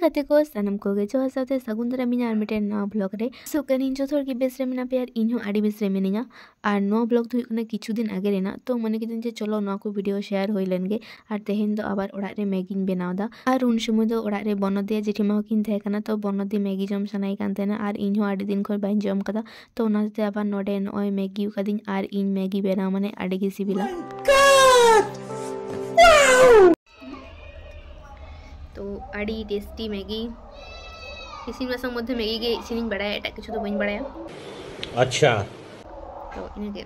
गाते को सानम को गे जोहार साथे सगुन दारा मिना आर मिटे नवा ब्लॉग रे सो कनी जो थोर की बेस रे मिना पे यार इन हो आडी बेस रे मिनिया आर नवा ब्लॉग तो हुई किछु दिन आगे रेना तो मने किदिन जे चलो नवा को वीडियो शेयर होई लेनगे आर तेहेन दो आबार ओड़ा रे मैगी बनावदा आर उन समय दो ओड़ा रे बनदिया जेठिमा किन थे kana तो बनदी मैगी जम सनाई कान तेना आर इन हो आडी दिन खन बाइन जम कदा तो ओनाते आबार नोडे नय मैगी कादिन आर इन मैगी बेना माने आडी गे सिबिला तो आड़ी टेस्टी मैगी इसी बासंग मध्य मैगी के इसिनिंग बड़ाया एटा किछु तो बइन बड़ाया अच्छा तो इनके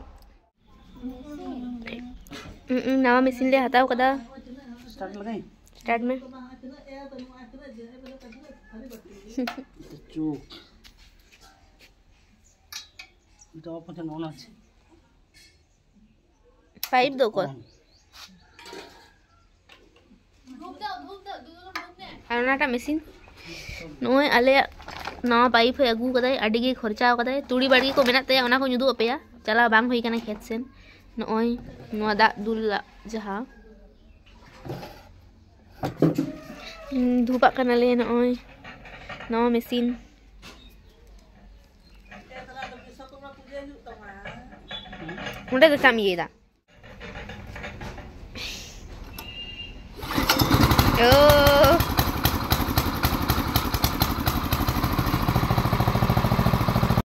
नवा मशीन ले हटाओ कदा स्टार्ट लगाई स्टार्ट में चुप तो अपन ऑन আছে 5 दो को आनाटा मशीन नोय आले नवा पाइप है अगू कदाय आडी गे खर्चा कदाय तुड़ी बाड़ी को मेना तया ओना को जुदु अपेया चला बांग होई काना खेत सेन नोय नवा दा दुल जहा धुपा काना ले नोय नवा मशीन उंडे तो काम येदा ओ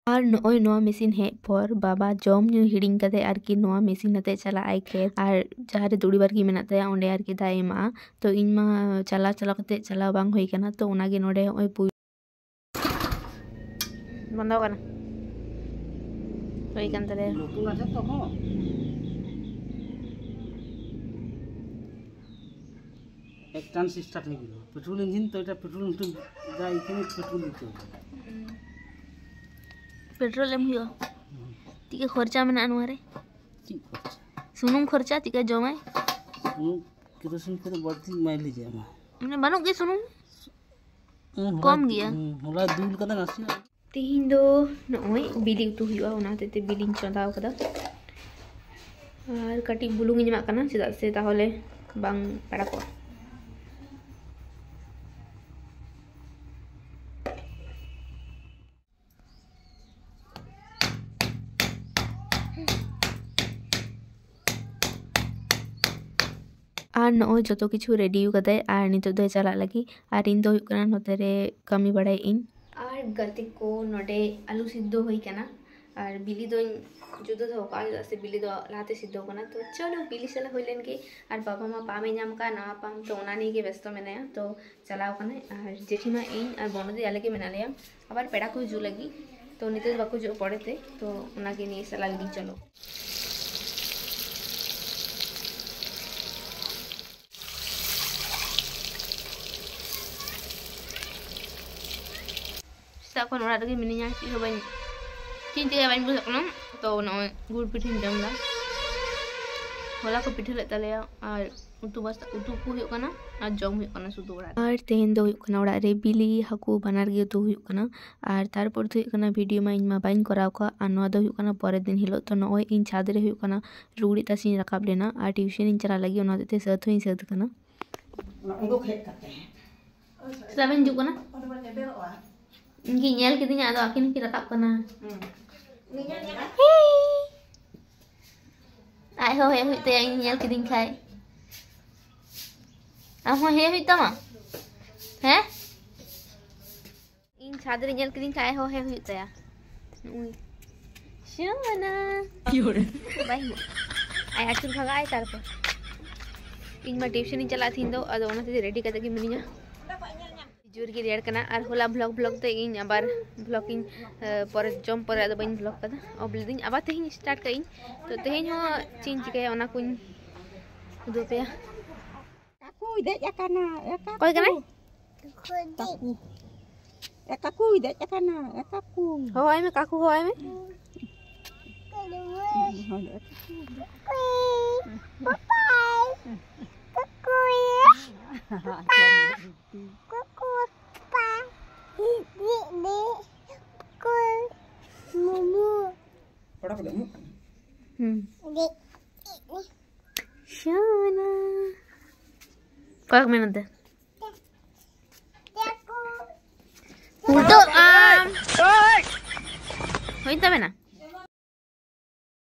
और नोय नवा मशीन है पर बाबा जम न्यू हिडिंग कदे आर की नवा मशीन नते चला आई खेत आर जहारे दुड़ी बार की मेना तया ओंडे आर की दाएमा तो इन मा चला चला कते चला बांग होई काना तो ओनागे नोडे ओय पु बंद काना होई कान तले एक टन से स्टार्ट हो गया पेट्रोल इंजन तो এটা पेट्रोल इंजन जा इतने पेट्रोल दिते पेट्रोल एम हियो तिके खर्चा में आनवारे सुनुम खर्चा तिके जमाय केरोसिन को बढ़ती माइलेज है माने बानो के सुनुम कम गया होला दूल कदा नासी तिहिन दो नय बिली उतु हुआ ओनाते ते बिलिंग चंदाव कदा आर कटी बुलुंग इजमा कना चेदा से ताहले बांग पड़ा को आर नय जो किछु रेडी कदे आर नितो दो चला लगी आर इन दो कना नोते रे कमी बड़ाई इन आर गति को नोडे आलू सिद्धो होई कना आर बिली दो जुदो दो का से बिली दो लाते सिद्धो कना तो चलो बिली चला होई लेन के आर बाबा मा पामे नाम का ना पाम तो ओना नहीं के व्यस्त मेना तो चलाओ कना आर जेठीमा इन आर बनदी आले के मेना लिया आबार पेड़ा को जु लगी तो निते बाको जो पड़ेते तो ओना के नहीं चला लगी चलो साकन ओरा दगे मिनिया ती होबाय चिंते के बाइन बुझकनो तो न गुड़ पिठिन जमला होला को पिठे ले तले आर उतु बस उतु को हुयो कना आर जम हुयो कना सुदु ओरा आर तेन दो हुयो कना ओरा रे बिली हाकू बनार गे तो हुयो कना आर तारपर तो हुयो कना वीडियो मा इन मा बाइन कराव का आर नवा दो हुयो कना परे दिन हिलो तो नय इन छाद रे हुयो कना रुगड़ी तासिन रकाब लेना आर ट्यूशन इन चला लगी ओना ते सत होई सत कना उनको खेत करते हैं सेवन जु कना इनकी nyel kidinya atau akin kira tak pernah ai ho he hui te anh nyel kiding khai am ho he hui tama he in chadre nyel kiding khai ho he hui te ya ui shana yore bai ai atur bhaga ai tar par in ma tuition in chala thindo ado ona te ready kate ki mininya जोर की red कना और होला blog तो इन आबार blog इन पर जम पर अद बइन ब्लॉग कदा अब दिन आबार तेहिन स्टार्ट कइन तो तेहिन हो चिन चिके ओना कुन दो पे काकू दे जाकना कोई कना काकू काकू दे जाकना काकू होय में काकू होय में Shana. Kau minat deh. तो हुई तबे ना